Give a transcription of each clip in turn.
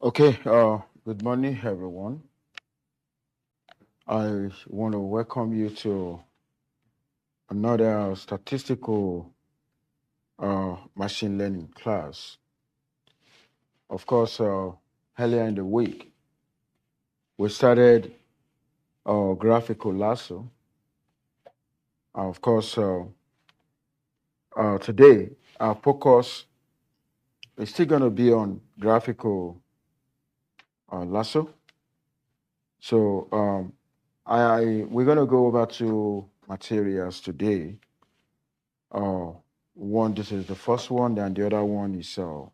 Okay, good morning, everyone. I want to welcome you to another statistical machine learning class. Of course, earlier in the week, we started graphical lasso. Of course, today, our focus is still going to be on graphical lasso. So, we're going to go over two materials today. This is the first one, and the other one is I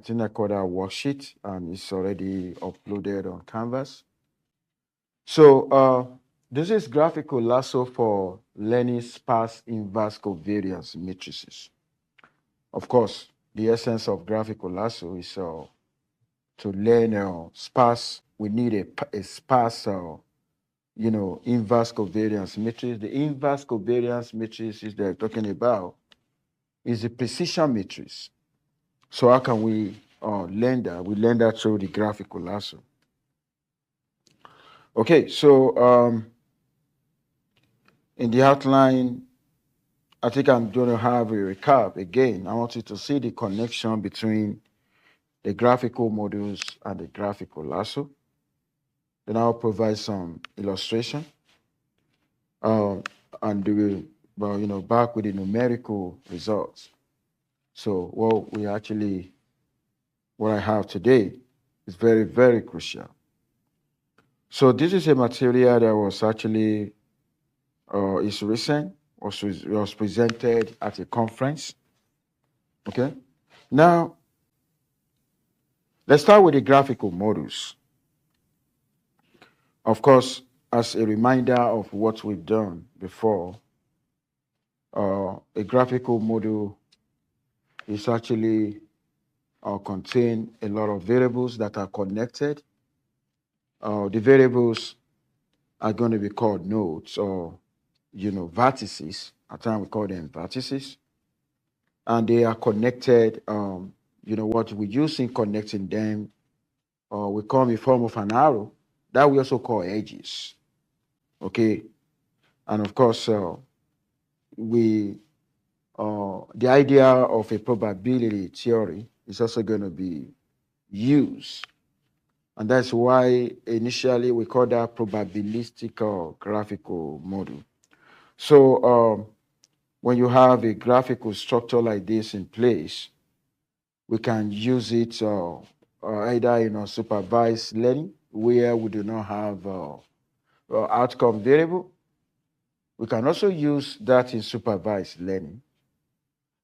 think I call that worksheet, and it's already uploaded on Canvas. So this is graphical lasso for learning sparse inverse covariance matrices. Of course, the essence of graphical lasso is to learn sparse. We need a sparse inverse covariance matrix. The inverse covariance matrix is they're talking about is a precision matrix. So how can we learn that? We learn that through the graphical lasso. Okay, so in the outline, I think I'm going to have a recap again. I want you to see the connection between the graphical modules and the graphical lasso. Then I'll provide some illustration. And back with the numerical results. So what I have today is very, very crucial. So this is a material that was actually is recent, was presented at a conference. Okay. Now, let's start with the graphical models. Of course, as a reminder of what we've done before, a graphical model is actually contain a lot of variables that are connected. The variables are going to be called nodes or vertices. At times we call them vertices, and they are connected. What we use in connecting them, we call in form of an arrow that we also call edges. Okay, and of course the idea of a probability theory is also going to be used, and that's why initially we call that probabilistic graphical model. So when you have a graphical structure like this in place, we can use it either in supervised learning, where we do not have outcome variable. We can also use that in supervised learning.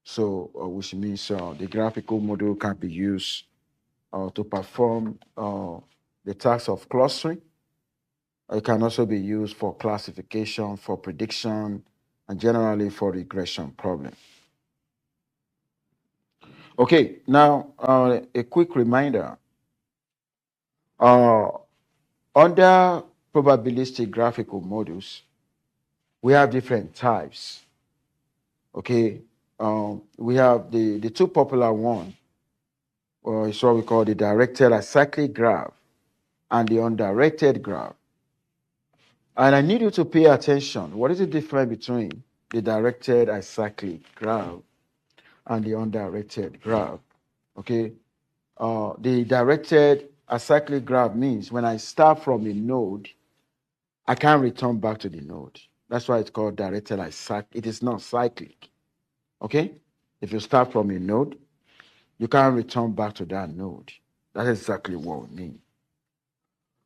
So, which means the graphical model can be used to perform the task of clustering. It can also be used for classification, for prediction, and generally for regression problem. Okay, now a quick reminder. Under probabilistic graphical models, we have different types. Okay, we have the two popular one, it's what we call the directed acyclic graph and the undirected graph. And I need you to pay attention. What is the difference between the directed acyclic graph and the undirected graph? Okay, the directed acyclic graph means when I start from a node, I can't return back to the node. That's why it's called directed acyclic. It is not cyclic. Okay, if you start from a node, you can't return back to that node. That's exactly what we mean.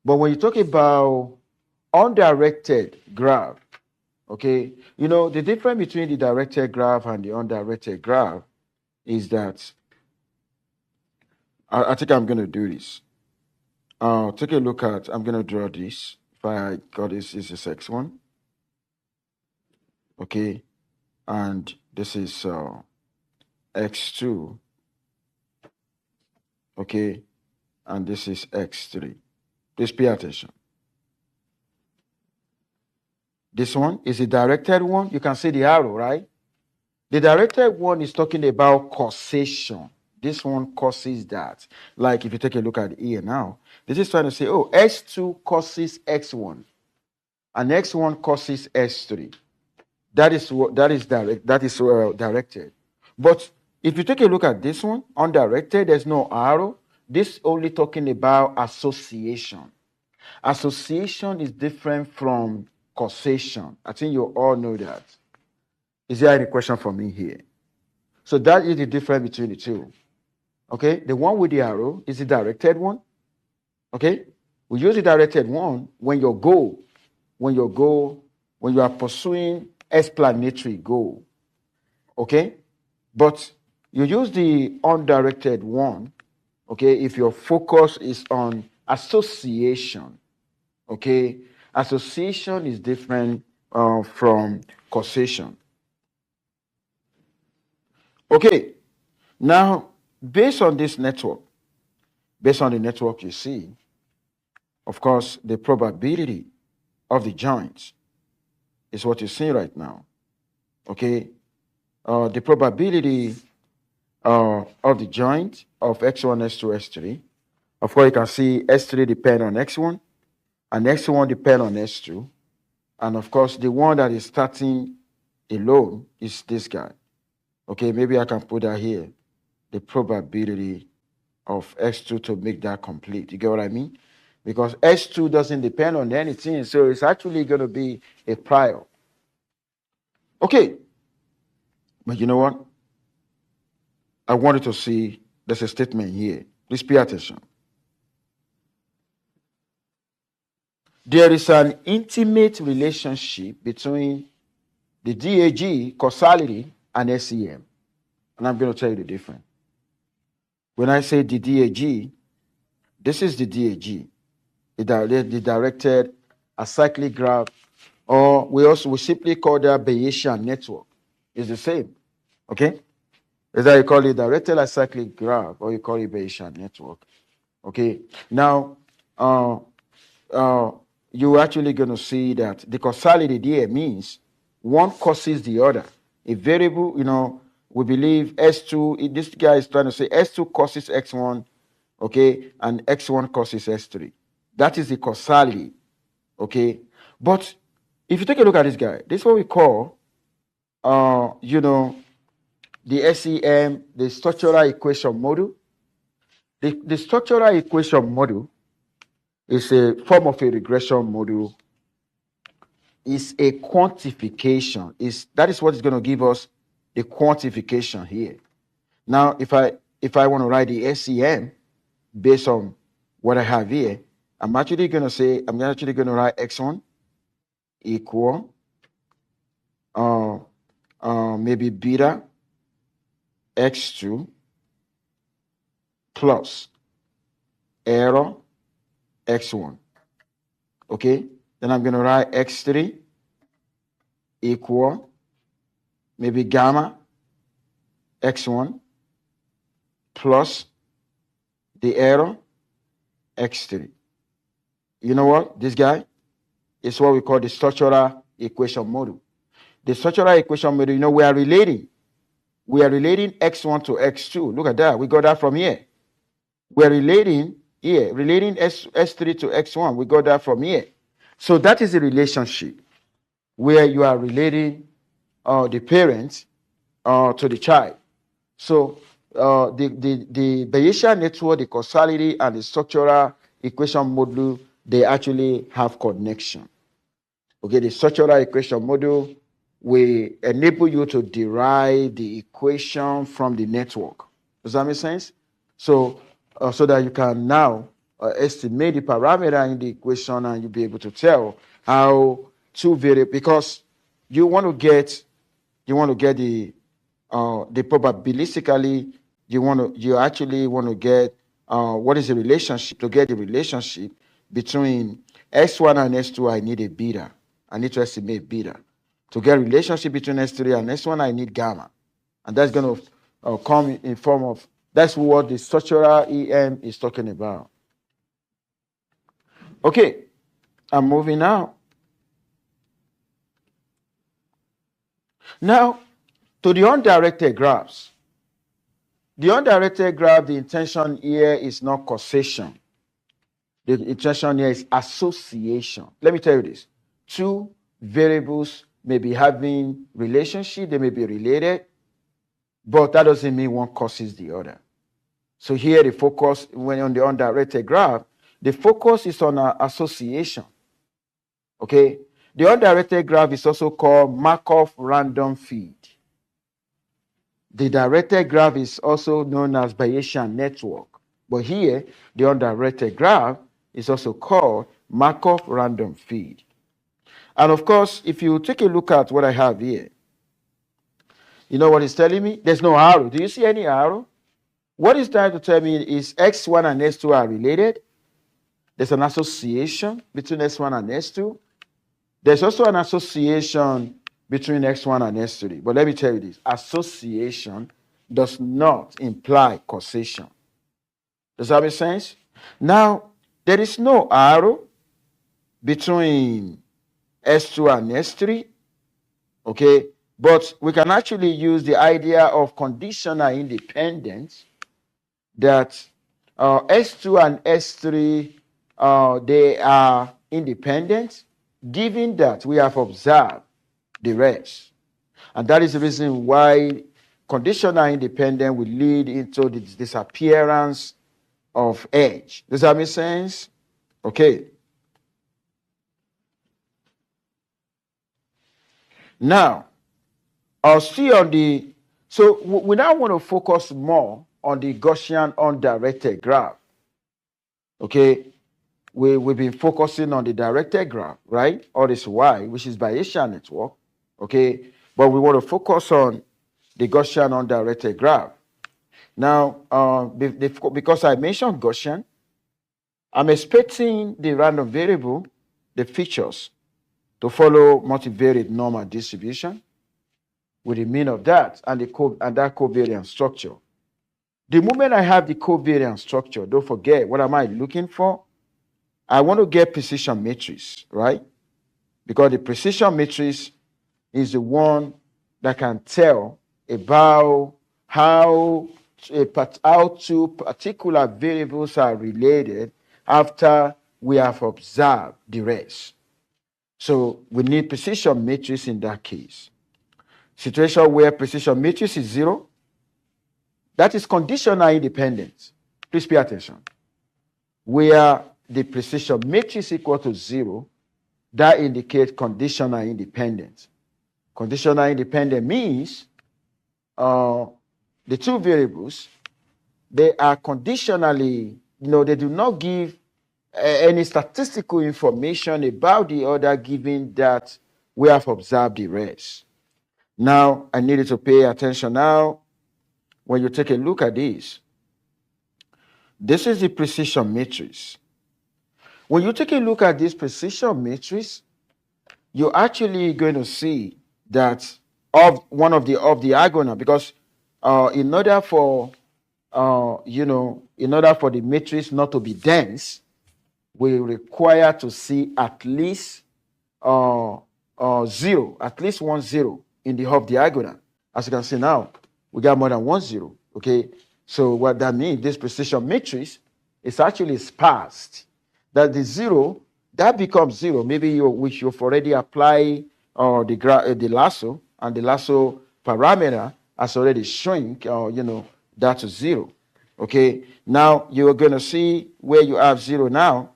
But when you talk about undirected graph, okay, the difference between the directed graph and the undirected graph is that I think I'm going to do this. Take a look at, I'm going to draw this. If I got this is this X1. Okay, and this is X2. Okay, and this is X3. Please pay attention. This one is a directed one. You can see the arrow, right? The directed one is talking about causation. This one causes that. Like if you take a look at here now, this is trying to say, oh, S2 causes X1 and X1 causes S3. That is what that is direct. That is directed. But if you take a look at this one, undirected, there's no arrow. This only talking about association. Association is different from causation. I think you all know that. Is there any question for me here? So that is the difference between the two. Okay, the one with the arrow is the directed one. Okay, we use the directed one when your goal, when you are pursuing explanatory goal. Okay, but you use the undirected one. Okay, if your focus is on association. Okay, association is different from causation. Okay, now based on this network, based on the network you see, of course, the probability of the joints is what you see right now. Okay, the probability of the joint of X1, S2, S3. Of course, you can see S3 depend on X1 and X1 depend on S2. And of course, the one that is starting alone is this guy. Okay, maybe I can put that here. The probability of S2 to make that complete. You get what I mean? Because S2 doesn't depend on anything, so it's actually going to be a prior. Okay, but you know what? I wanted to see there's a statement here. Please pay attention. There is an intimate relationship between the DAG, causality, and SEM. And I'm going to tell you the difference. When I say the DAG, this is the DAG, the directed acyclic graph, or we simply call that Bayesian network. It's the same. Okay? Either you call it directed acyclic graph or you call it Bayesian network. Okay? Now, you're actually going to see that the causality there means one causes the other. A variable, we believe S2, this guy is trying to say S2 causes X1, okay, and X1 causes S3. That is the causality, okay? But if you take a look at this guy, this is what we call, the SEM, the structural equation model. The structural equation model is a form of a regression model. Is a quantification. That is what is going to give us the quantification here. Now, if I want to write the SEM based on what I have here, I'm actually going to write X1 equal maybe beta X2 plus error X1. Okay? Then I'm going to write X3 equal maybe gamma X1 plus the error X3. You know what? This guy is what we call the structural equation model. The structural equation model, we are relating X1 to X2. Look at that. We got that from here. We're relating S3 to X1. We got that from here. So that is a relationship where you are relating the parent to the child. So the Bayesian network, the causality, and the structural equation model, they actually have connection. Okay, the structural equation model will enable you to derive the equation from the network. Does that make sense? So that you can now estimate the parameter in the equation, and you'll be able to tell how two variables, because you want to get the probabilistically, you actually want to get what is the relationship. To get the relationship between S1 and S2, I need a beta. I need to estimate beta. To get a relationship between S3 and S1, I need gamma. And that's going to come in form of, that's what the structural EM is talking about. Okay, I'm moving now. Now, to the undirected graphs. The undirected graph, the intention here is not causation. The intention here is association. Let me tell you this. Two variables may be having relationship, they may be related, but that doesn't mean one causes the other. So here the focus, when on the undirected graph, the focus is on association. Okay? The undirected graph is also called Markov random feed. The directed graph is also known as Bayesian network. But here, the undirected graph is also called Markov random feed. And of course, if you take a look at what I have here, you know what it's telling me? There's no arrow. Do you see any arrow? What it's trying to tell me is X1 and S2 are related. There's an association between S1 and S2. There's also an association between X1 and S3. But let me tell you this. Association does not imply causation. Does that make sense? Now, there is no arrow between S2 and S3. Okay? But we can actually use the idea of conditional independence that S2 and S3, they are independent, given that we have observed the rest. And that is the reason why conditional independence will lead into the disappearance of edge. Does that make sense? Okay. Now, I'll see on the, so we now want to focus more on the Gaussian undirected graph. Okay. We've been focusing on the directed graph, right? All this Y, which is Bayesian network. Okay. But we want to focus on the Gaussian undirected graph. Now, because I mentioned Gaussian, I'm expecting the random variable, the features, to follow multivariate normal distribution with the mean of that and that covariance structure. The moment I have the covariance structure, don't forget, what am I looking for? I want to get precision matrix, right? Because the precision matrix is the one that can tell about how two particular variables are related after we have observed the rest. So we need precision matrix in that case. Situation where precision matrix is 0, that is conditional independence. Please pay attention. Where the precision matrix equal to 0, that indicates conditional independence. Conditional independent means the two variables, they are conditionally, they do not give any statistical information about the other, given that we have observed the rest. Now, I need you to pay attention now. When you take a look at this, this is the precision matrix. When you take a look at this precision matrix, you're actually going to see that one of the diagonal, because in order for the matrix not to be dense, we require to see at least 0, at least 1 0 in the half diagonal. As you can see now, we got more than 1 0. Okay, so what that means, this precision matrix is actually sparse. That the 0, that becomes 0. Maybe you've already applied the lasso, and the lasso parameter has already shrink, that to 0. Okay, now you're going to see where you have 0 now.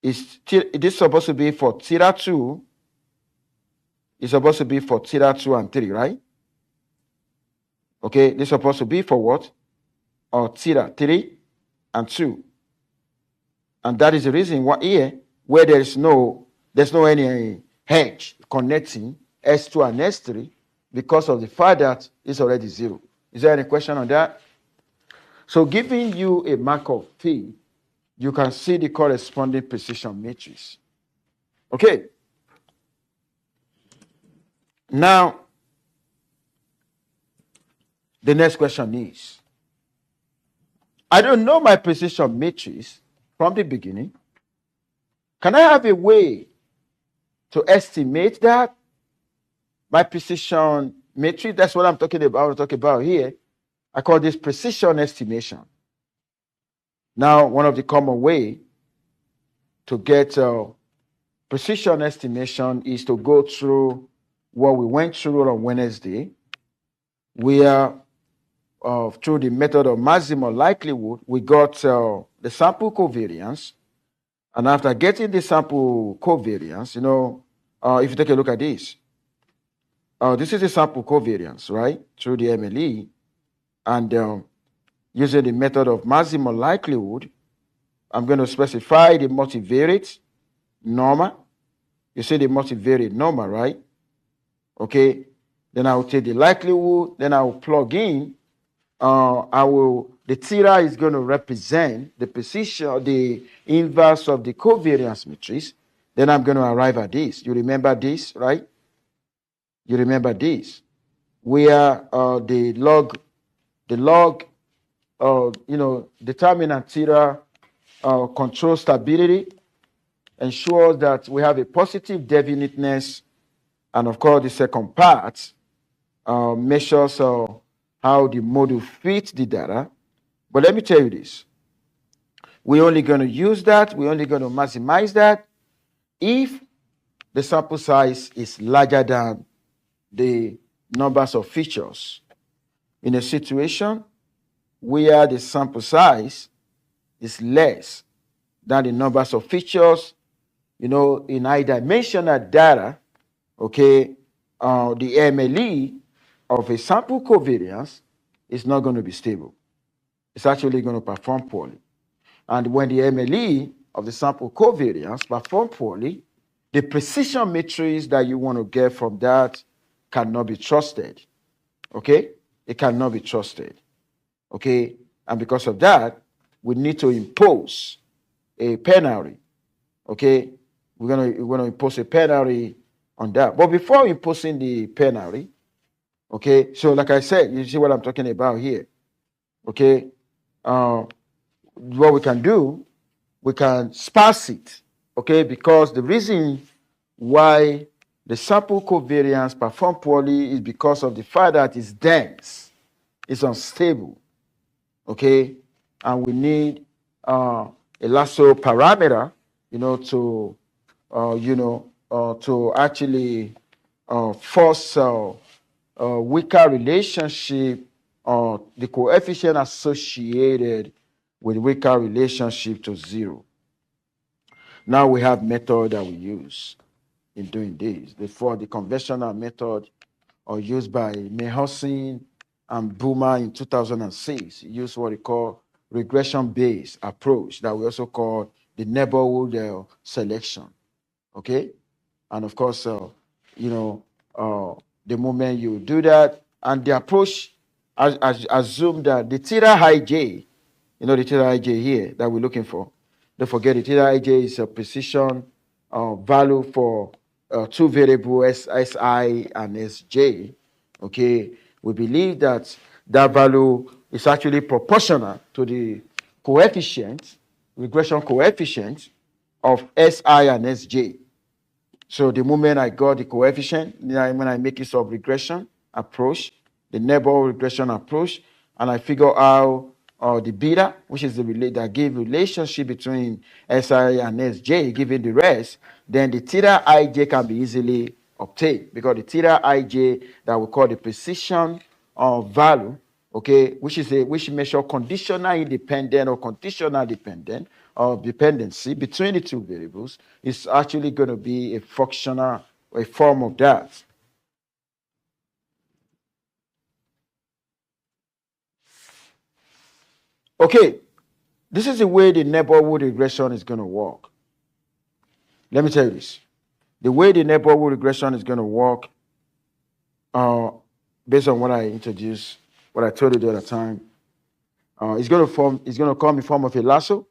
This is supposed to be for theta 2. It's supposed to be for theta 2 and 3, right? Okay, this is supposed to be for what? Or theta 3 and 2. And that is the reason why here, where there's no any hedge connecting S2 and S3, because of the fact that it's already 0. Is there any question on that? So giving you a Markov field, you can see the corresponding precision matrix. Okay. Now, the next question is, I don't know my precision matrix from the beginning. Can I have a way to estimate that? My precision matrix, that's what I'm talking about here. I call this precision estimation. Now, one of the common way to get precision estimation is to go through what we went through on Wednesday, where through the method of maximum likelihood, we got the sample covariance. And after getting the sample covariance, if you take a look at this, this is the sample covariance, right, through the MLE. And using the method of maximum likelihood, I'm going to specify the multivariate normal. You see the multivariate normal, right? Okay. Then I will take the likelihood. Then I will plug in. The theta is going to represent the position, the inverse of the covariance matrix. Then I'm going to arrive at this. You remember this, right? You remember this, where the log, determinant theta control stability, ensures that we have a positive definiteness. And of course, the second part measures how the model fits the data. But let me tell you this. We're only going to use that. We're only going to maximize that if the sample size is larger than the numbers of features. In a situation where the sample size is less than the numbers of features, in high-dimensional data, okay, the MLE of a sample covariance is not going to be stable. It's actually going to perform poorly. And when the MLE of the sample covariance perform poorly, the precision matrix that you want to get from that cannot be trusted. Okay? It cannot be trusted. Okay? And because of that, we need to impose a penalty. Okay? We're gonna impose a penalty on that. But before imposing the penalty, okay, so like I said, you see what I'm talking about here. Okay? What we can do, we can sparse it. Okay? Because the reason why the sample covariance perform poorly is because of the fact that it's dense, it's unstable. Okay? And we need a GLASSO parameter, to actually force weaker relationship, the coefficient associated with weaker relationship to 0. Now we have method that we use in doing this. Before, the conventional method used by Mehosin and Boomer in 2006 used what we call regression-based approach that we also call the neighborhood selection. Okay? And of course, the moment you do that, and the approach assume that the theta ij, the theta ij here that we're looking for, don't forget the theta ij is a precision value for two variables, Si and Sj. Okay, we believe that that value is actually proportional to the coefficient, regression coefficient of Si and Sj. So the moment I got the coefficient, when I make use of regression approach, the neighborhood regression approach, and I figure out the beta, which is that give relationship between Si and Sj, given the rest, then the theta ij can be easily obtained, because the theta ij that we call the precision value, okay, which measure conditional independent or conditional dependent of dependency between the two variables, is actually going to be a functional, a form of that. Okay, this is the way the neighborhood regression is going to work. Let me tell you this. The way the neighborhood regression is going to work, based on what I introduced, what I told you the other time, it's going to come in form of a GLASSO.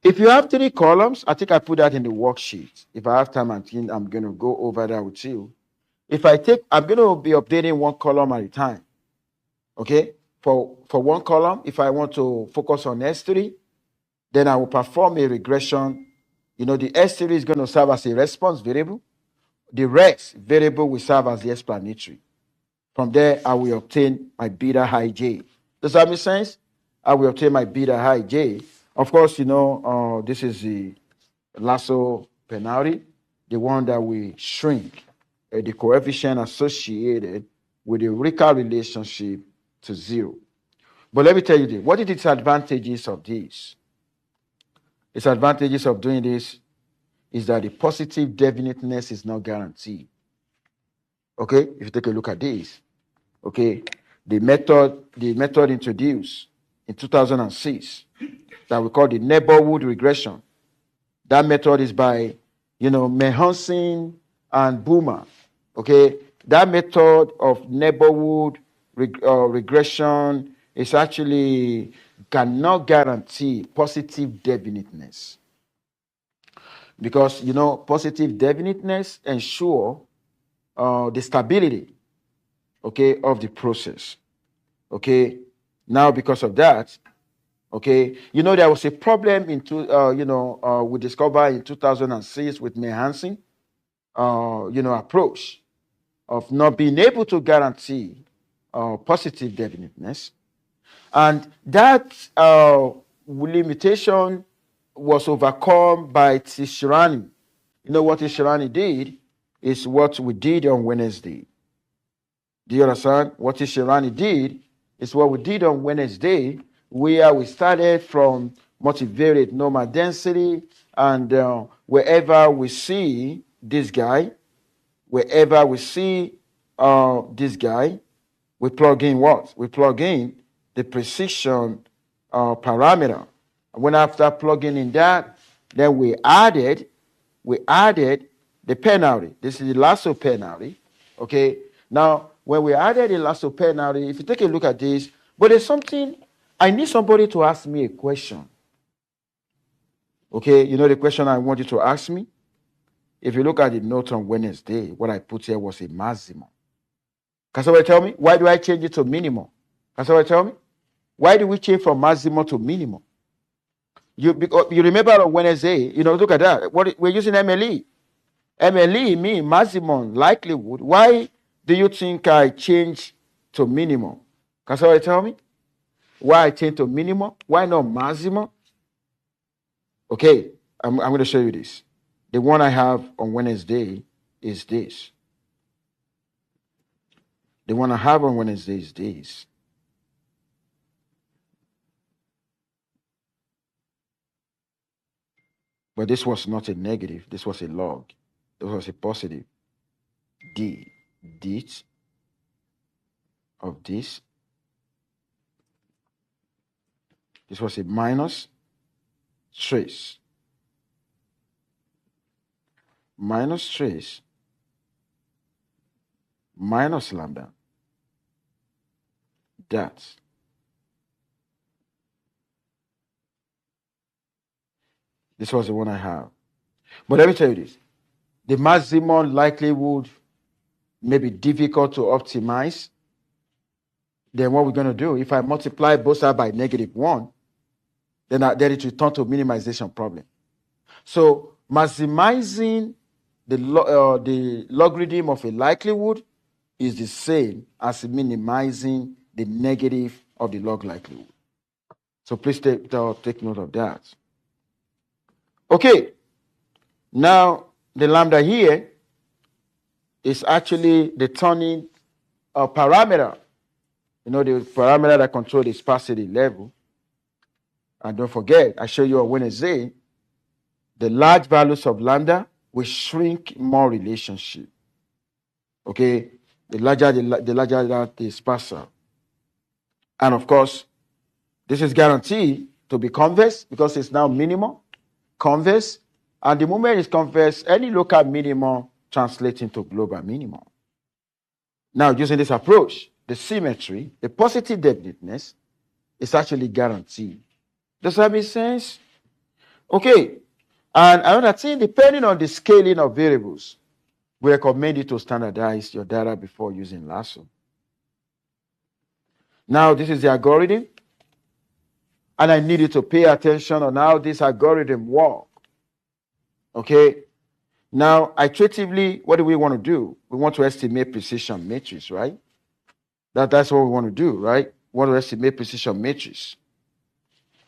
If you have 3 columns, I think I put that in the worksheet. If I have time, I'm going to go over that with you. I'm going to be updating 1 column at a time. Okay? For 1 column, if I want to focus on S3, then I will perform a regression. The S3 is going to serve as a response variable. The rest variable will serve as the explanatory. From there, I will obtain my beta high J. Does that make sense? I will obtain my beta high J. Of course, this is the lasso penalty, the one that we shrink the coefficient associated with the Ricard relationship to 0. But let me tell you this. What are the disadvantages of this? The disadvantages of doing this is that the positive definiteness is not guaranteed. Okay, if you take a look at this, okay, the method introduced in 2006 that we call the neighborhood regression. That method is by, Mehansen and Boomer. Okay, that method of neighborhood regression is actually cannot guarantee positive definiteness because positive definiteness ensure the stability, okay, of the process. Okay, now because of that, okay, there was a problem we discovered in 2006 with Mehansen, approach of not being able to guarantee positive definiteness. And that limitation was overcome by Tishirani. You know what Tishirani did is what we did on Wednesday. Do you understand? What Tishirani did is what we did on Wednesday, where we started from multivariate normal density, and wherever we see this guy, we plug in what? We plug in the precision parameter. And when after plugging in that, then we added the penalty. This is the lasso penalty. Okay. Now, when we added the lasso penalty, if you take a look at this, but there's something, I need somebody to ask me a question. Okay, the question I want you to ask me? If you look at the note on Wednesday, what I put here was a maximum. Can somebody tell me? Why do I change it to minimum? Can somebody tell me? Why do we change from maximum to minimum? You remember on Wednesday, look at that. We're using MLE. MLE means maximum likelihood. Why do you think I change to minimum? Can somebody tell me? Why I change to minimum? Why not maximum? Okay, I'm going to show you this. The one I have on Wednesday is this. The one I have on Wednesday is this. But this was not a negative. This was a log. This was a positive. This of this. This was a minus trace. Minus trace. Minus lambda. That. This was the one I have. But let me tell you this. The maximum likelihood may be difficult to optimize. Then what we're going to do, if I multiply both sides by -1, then it will turn to minimization problem. So maximizing the logarithm of a likelihood is the same as minimizing the negative of the log likelihood. So please take note of that. Okay. Now, the lambda here is actually the turning parameter. The parameter that controls the sparsity level. And don't forget, I show you on Wednesday, the large values of lambda will shrink more relationship. Okay? The larger the sparser. And of course, this is guaranteed to be converse because it's now minimum, converse. And the moment it's converse, any local minimum translates into global minimum. Now, using this approach, the symmetry, the positive definiteness is actually guaranteed. Does that make sense? Okay. And another thing, depending on the scaling of variables, we recommend you to standardize your data before using Lasso. Now, this is the algorithm. And I need you to pay attention on how this algorithm works. Okay. Now, iteratively, what do we want to do? We want to estimate precision matrix, right? That's what we want to do, right? We want to estimate precision matrix.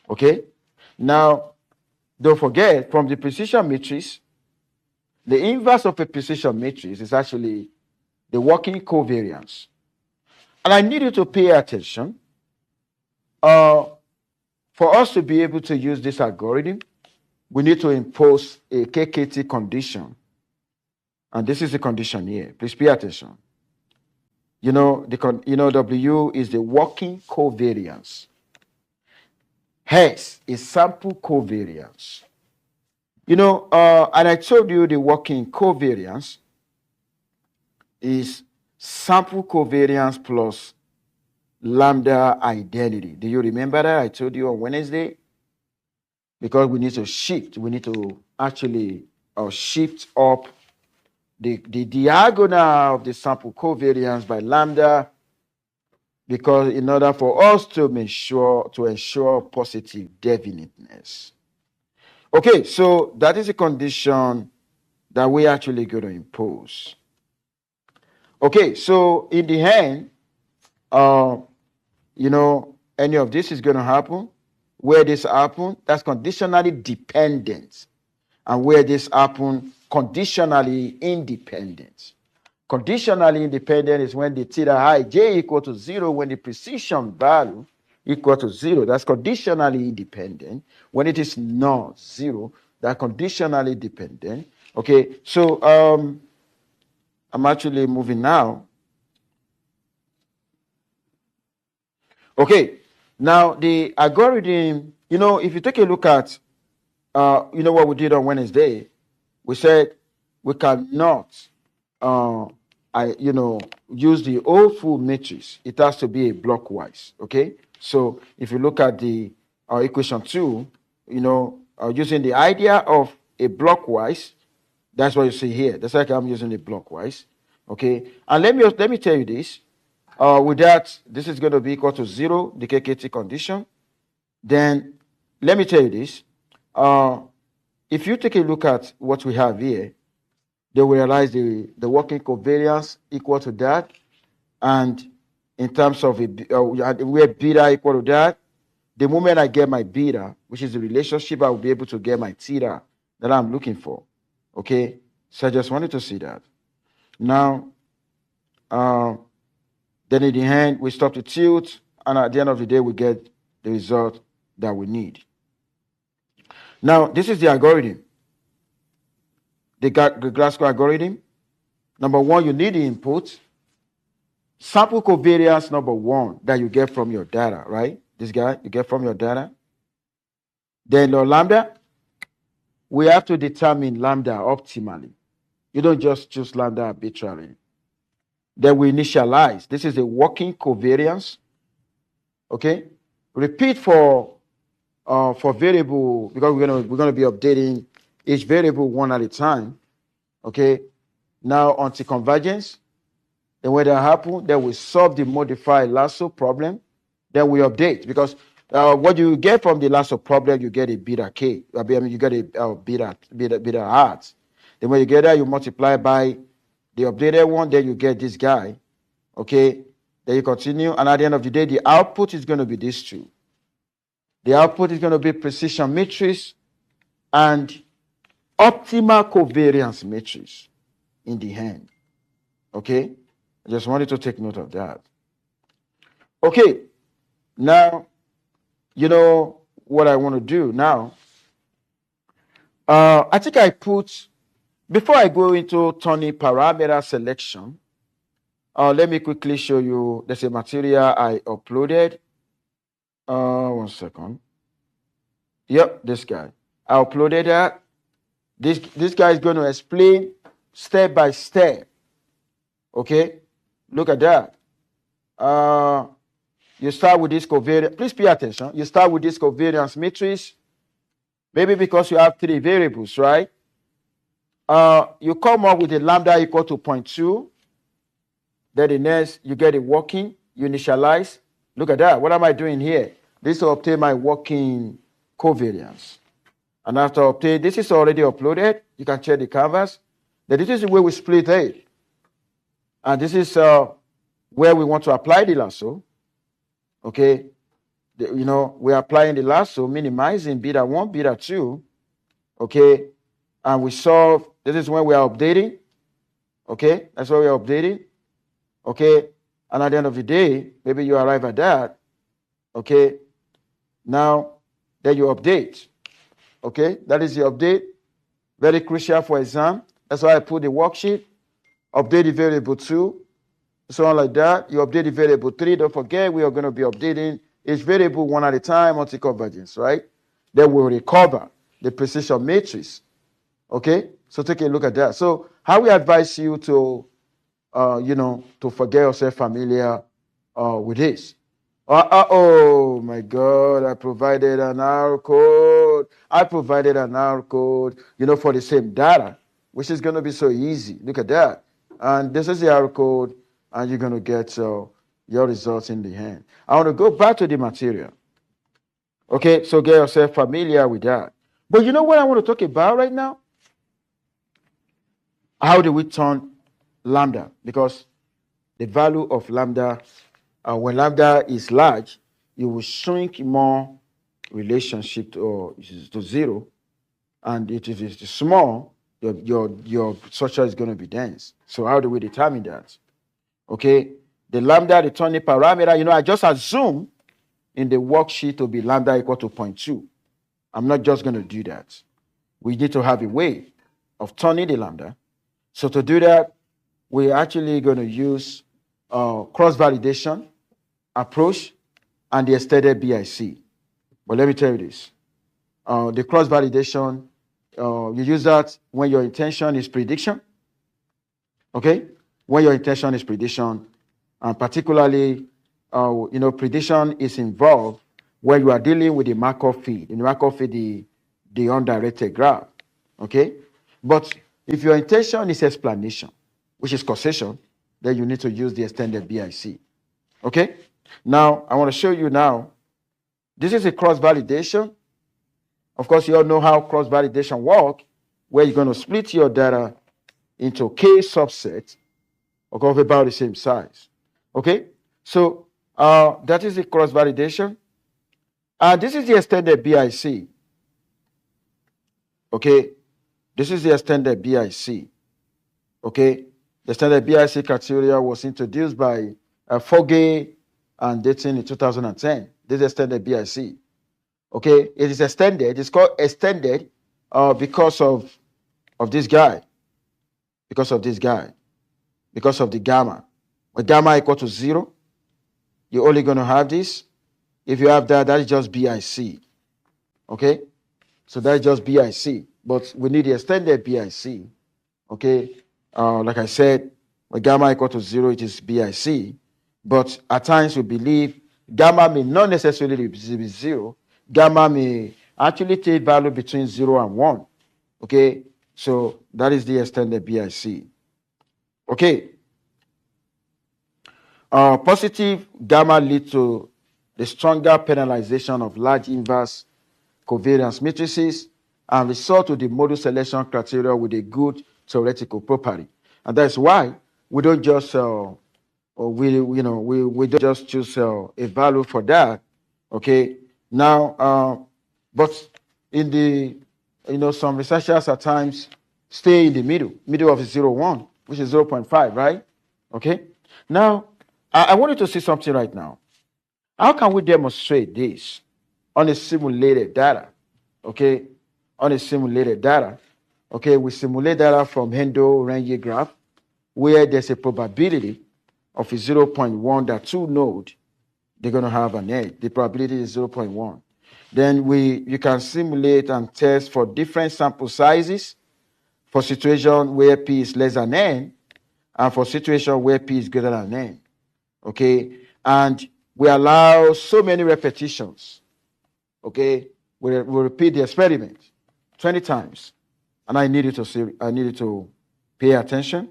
Okay? Now, don't forget, from the precision matrix, the inverse of a precision matrix is actually the working covariance. And I need you to pay attention. For us to be able to use this algorithm, we need to impose a KKT condition. And this is the condition here. Please pay attention. You know, W is the working covariance. Hence is sample covariance. And I told you the working covariance is sample covariance plus lambda identity. Do you remember that? I told you on Wednesday. Because we need to shift. We need to actually shift up the diagonal of the sample covariance by lambda, because in order for us to ensure positive definiteness. Okay, so that is a condition that we actually going to impose. Okay, so in the end, any of this is going to happen. Where this happen, that's conditionally dependent. And where this happen, conditionally independent. Conditionally independent is when the theta I j equal to 0, when the precision value equal to 0. That's conditionally independent. When it is not 0, that's conditionally dependent. Okay, so I'm actually moving now. Okay, now the algorithm, if you take a look at, what we did on Wednesday, we said we cannot use the whole full matrix. It has to be a blockwise. Okay, so if you look at the equation 2, using the idea of a blockwise, that's what you see here. That's like I'm using a blockwise. Okay, and let me tell you this. With that, this is going to be equal to 0, the KKT condition. Then let me tell you this. If you take a look at what we have here, they will realize the working covariance equal to that. And in terms of where beta equal to that, the moment I get my beta, which is the relationship, I will be able to get my theta that I'm looking for. Okay? So I just wanted to see that. Now, then in the end, we stop the tilt, and at the end of the day, we get the result that we need. Now, this is the algorithm. The GLASSO algorithm. Number one, you need the input. Sample covariance number 1 that you get from your data, right? This guy, you get from your data. Then your lambda, we have to determine lambda optimally. You don't just choose lambda arbitrarily. Then we initialize. This is a working covariance. Okay? Repeat for variable, because we're gonna be updating each variable one at a time. Okay? Now until convergence. Then when that happens, then we solve the modified lasso problem. Then we update, because what you get from the lasso problem, you get a beta k. You get a beta hat. Then when you get that, you multiply by the updated one. Then you get this guy. Okay. Then you continue, and at the end of the day, the output is going to be these two. The output is going to be precision matrix and optimal covariance matrix in the end. Okay. I just wanted to take note of that. Okay, now, what I want to do now. I think I put, before I go into turning parameter selection, let me quickly show you, there's a material I uploaded. 1 second. Yep, this guy. I uploaded that. This guy is going to explain step by step. Okay, look at that. You start with this covariance. Please pay attention. You start with this covariance matrix. Maybe because you have 3 variables, right? You come up with a lambda equal to 0.2. Then the next, you get it working. You initialize. Look at that. What am I doing here? This will obtain my working covariance. And after obtain, this is already uploaded. You can check the canvas. Then this is the way we split it. And this is where we want to apply the lasso. Okay, we're applying the lasso, minimizing beta 1, beta 2. Okay, and we solve. This is when we are updating. Okay, that's why we are updating. Okay, and at the end of the day, maybe you arrive at that. Okay, now then you update. Okay, that is the update. Very crucial for exam. That's why I put the worksheet. Update the variable 2, so on like that. You update the variable 3. Don't forget, we are going to be updating each variable one at a time until convergence, right? Then we'll recover the precision matrix. Okay, so take a look at that. So how we advise you to, to forget yourself familiar with this. Oh my God, I provided an error code. For the same data, which is going to be so easy. Look at that. And this is the error code, and you're going to get your results in the hand. I want to go back to the material. Okay, so get yourself familiar with that. But you know what I want to talk about right now? How do we turn lambda? Because the value of lambda, when lambda is large, you will shrink more relationship to 0. And if it's small, your structure is going to be dense. So how do we determine that? Okay, the lambda, the turning parameter, I just assume in the worksheet to be lambda equal to 0.2. I'm not just going to do that. We need to have a way of turning the lambda. So to do that, we're actually going to use cross-validation approach and the extended BIC. But let me tell you this. The cross-validation, you use that when your intention is prediction. Okay? When your intention is prediction, and particularly, prediction is involved when you are dealing with the Markov feed. In the Markov feed, the undirected graph. Okay? But if your intention is explanation, which is causation, then you need to use the extended BIC. Okay? Now, I want to show you now. This is a cross-validation. Of course, you all know how cross-validation works, where you're going to split your data into K subsets of about the same size. Okay? So, that is the cross-validation. This is the extended BIC. Okay? This is the extended BIC. Okay? The extended BIC criteria was introduced by Fogge and Dayton in 2010. This is extended BIC. Okay? It is extended. It's called extended because of this guy. Because of this guy. Because of the gamma. When gamma equal to 0, you're only going to have this. If you have that, that is just BIC. Okay? So that's just BIC. But we need the extended BIC. Okay? Like I said, when gamma equal to 0, it is BIC. But at times we believe gamma may not necessarily be 0. Gamma may actually take value between 0 and 1. Okay? So that is the extended BIC. Okay? Positive gamma leads to the stronger penalization of large inverse covariance matrices and result to the model selection criteria with a good theoretical property. And that's why we don't just we don't just choose a value for that. Okay. Now, but in the some researchers at times stay in the middle of 0.1, which is 0.5, right? Okay. Now, I want you to see something right now. How can we demonstrate this on a simulated data? Okay, on a simulated data. Okay, we simulate data from Hendo-Renge graph where there's a probability of a 0.1 that 2 nodes, they're going to have an edge. The probability is 0.1. Then you can simulate and test for different sample sizes for situation where P is less than N and for situation where P is greater than N. Okay, and we allow so many repetitions. Okay, we repeat the experiment 20 times. And I need you to pay attention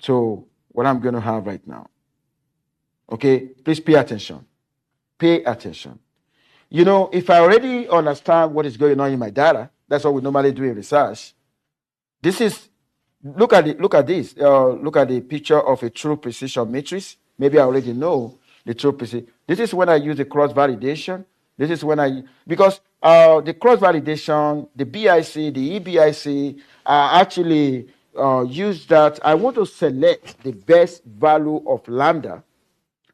to what I'm going to have right now. Okay, please pay attention. Pay attention. If I already understand what is going on in my data, that's what we normally do in research. Look at this. Look at the picture of a true precision matrix maybe I already know the true precision. This is when I use the cross validation. This is when because the cross validation, the BIC, the EBIC, actually use that. I want to select the best value of lambda.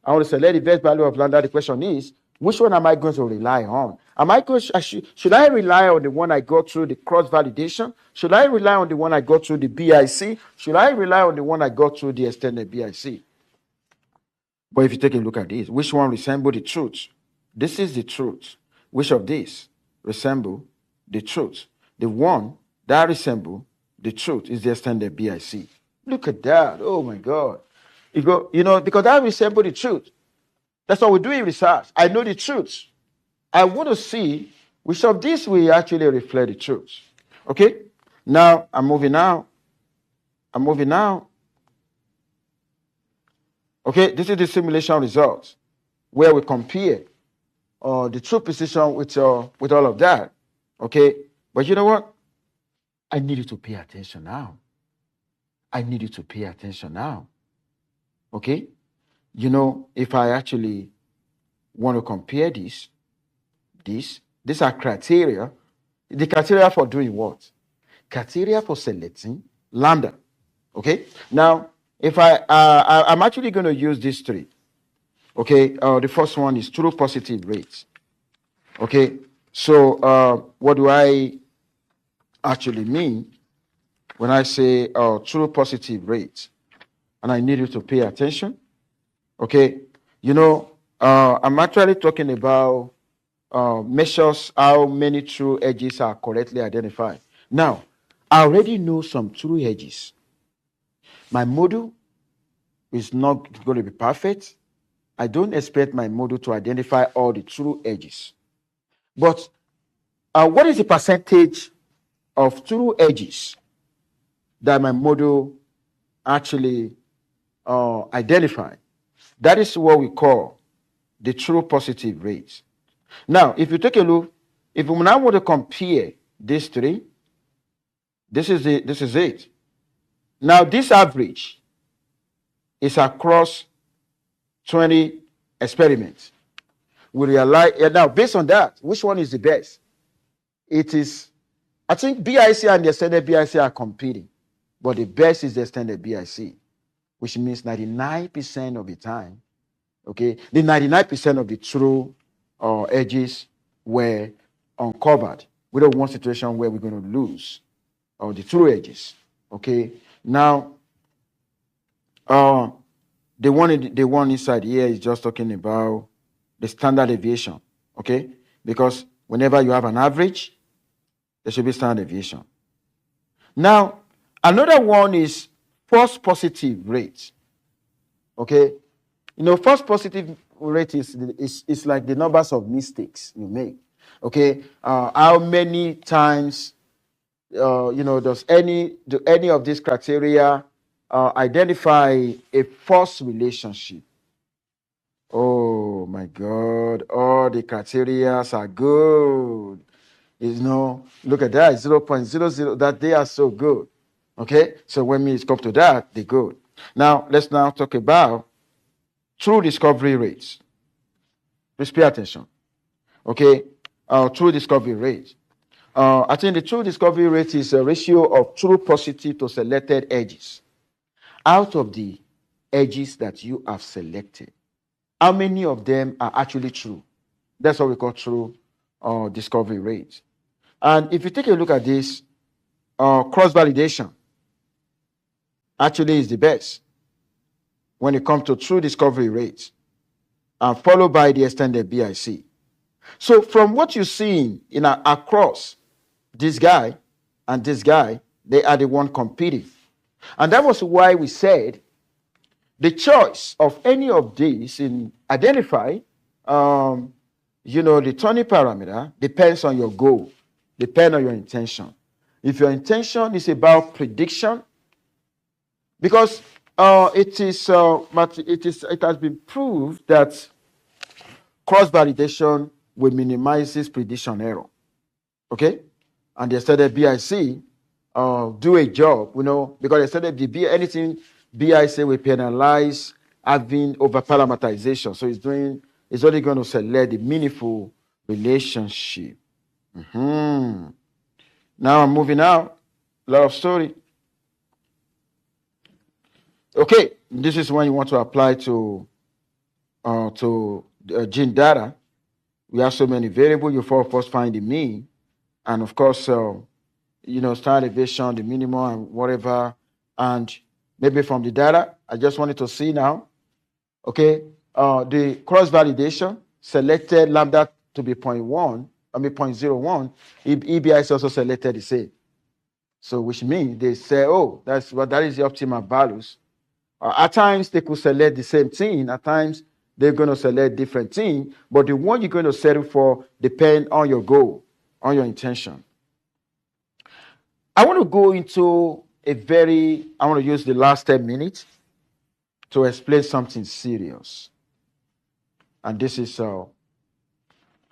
I want to select the best value of lambda. The question is, which one am I going to rely on? Should I rely on the one I got through the cross validation? Should I rely on the one I got through the BIC? Should I rely on the one I got through the extended BIC? But if you take a look at this, which one resemble the truth? This is the truth. Which of these resemble the truth? The one that resemble the truth is the extended BIC. Look at that. Oh my God. Because that resemble the truth. That's what we do in research. I know the truth. I want to see which of these will actually reflect the truth. Okay? Now, I'm moving now. Okay, this is the simulation results where we compare the true precision with all of that. Okay, but you know what? I need you to pay attention now. Okay, if I actually want to compare these are criteria. The criteria for doing what? Criteria for selecting lambda. Okay, now if I'm actually going to use these three. Okay, the first one is true positive rates. Okay, so what do I actually mean when I say true positive rates? And I need you to pay attention. Okay, I'm actually talking about measures how many true edges are correctly identified. Now, I already know some true edges. My model is not going to be perfect. I don't expect my model to identify all the true edges. But what is the percentage of true edges that my model actually identify? That is what we call the true positive rates. Now, if you take a look, if we now want to compare these three, this is it. Now, this average is across 20 experiments. We realize now, based on that, which one is the best? It is, I think BIC and the extended BIC are competing, but the best is the extended BIC, which means 99% of the time, okay, the 99% of the true edges were uncovered. We don't want a situation where we're going to lose the true edges. Okay, now the one inside here is just talking about the standard deviation. Okay, because whenever you have an average, there should be standard deviation. Now, another one is false positive rate. Okay, false positive rate is like the numbers of mistakes you make. Okay, how many times does any of these criteria identify a false relationship? Oh my God, all the criteria are good. Look at that, 0.00, that they are so good. Okay, so when it comes to that, they're good. Now, let's now talk about true discovery rates. Please pay attention. Okay, true discovery rate. I think the true discovery rate is a ratio of true positive to selected edges. Out of the edges that you have selected, how many of them are actually true? That's what we call true discovery rate. And if you take a look at this, cross-validation actually is the best when it comes to true discovery rates, followed by the extended BIC. So from what you're seeing across this guy and this guy, they are the one competing. And that was why we said the choice of any of these in identify, the turning parameter depends on your goal, depends on your intention. If your intention is about prediction, because it has been proved that cross-validation will minimize this prediction error. Okay? And the extended BIC do a job, because the extended anything BIC will penalize having over parameterization. So it's only going to select the meaningful relationship. Now I'm moving out. Lot of story. Okay, this is when you want to apply to gene data. We have so many variables. You first find the mean, and of course, standard deviation, the minimum, and whatever. And maybe from the data, I just wanted to see now. Okay, the cross validation selected lambda to be 0.01. EBI is also selected the same. So which means they say, oh, that is the optimal values. At times they could select the same thing. At times they're going to select different thing. But the one you're going to settle for depends on your goal, on your intention. I want to go into I want to use the last 10 minutes to explain something serious. And this is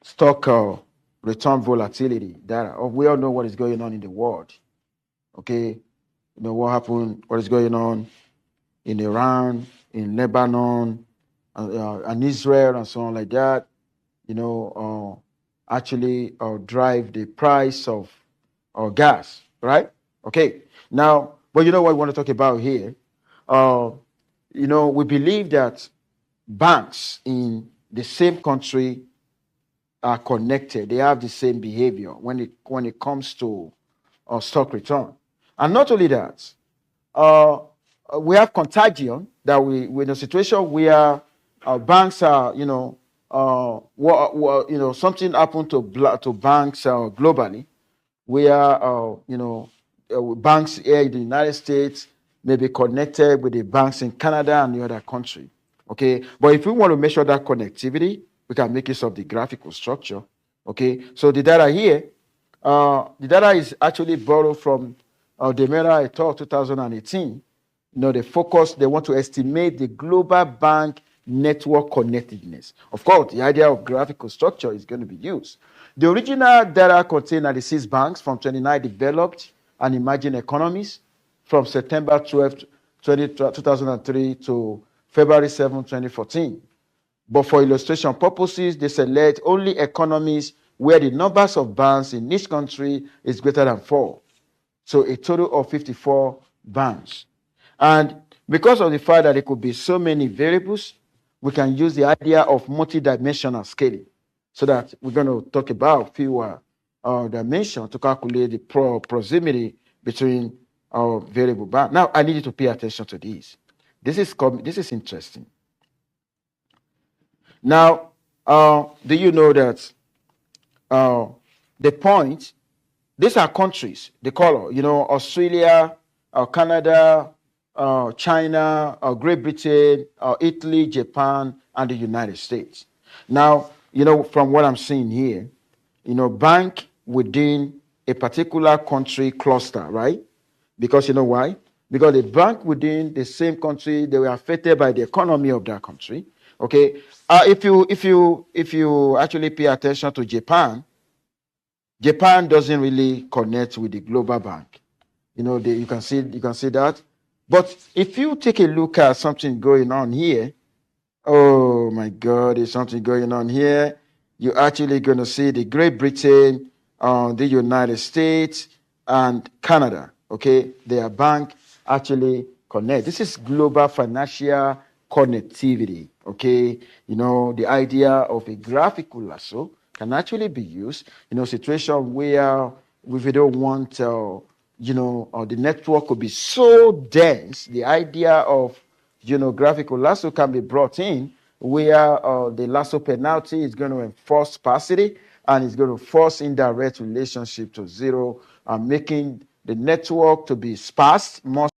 stock return volatility data. We all know what is going on in the world. Okay, what happened, what is going on in Iran, in Lebanon, and Israel, and so on like that. Actually drive the price of gas, right? Okay. Now, but you know what we want to talk about here? We believe that banks in the same country are connected. They have the same behavior when it comes to stock return. And not only that, we have contagion that we're in a situation where banks are, something happened to banks globally, where banks here in the United States may be connected with the banks in Canada and the other country. Okay, but if we want to measure that connectivity, we can make use of the graphical structure. Okay, so the data here, the data is actually borrowed from Demera et al. 2018. They want to estimate the global bank network connectedness. Of course, the idea of graphical structure is going to be used. The original data contained 96 banks from 29 developed and emerging economies from September 12, 2003 to February 7, 2014. But for illustration purposes, they select only economies where the numbers of banks in each country is greater than 4. So a total of 54 banks. And because of the fact that there could be so many variables, we can use the idea of multidimensional scaling. So that we're going to talk about fewer dimensions to calculate the proximity between our variable bank. Now, I need you to pay attention to this. This is interesting. Now, do you know that the point, these are countries, the color, Australia, Canada, China, Great Britain, Italy, Japan, and the United States. Now, from what I'm seeing here, bank within a particular country cluster, right? Because you know why? Because the bank within the same country, they were affected by the economy of that country. Okay. If you actually pay attention to Japan, Japan doesn't really connect with the global bank. You can see that. But if you take a look at something going on here, oh my God, there's something going on here. You're actually going to see the Great Britain, the United States, and Canada. Okay, their bank actually connect. This is global financial connectivity. Okay, the idea of a graphical lasso can actually be used in a situation where we don't want, the network could be so dense. The idea of graphical lasso can be brought in where the lasso penalty is going to enforce sparsity and it's going to force indirect relationship to zero, making the network to be sparse, more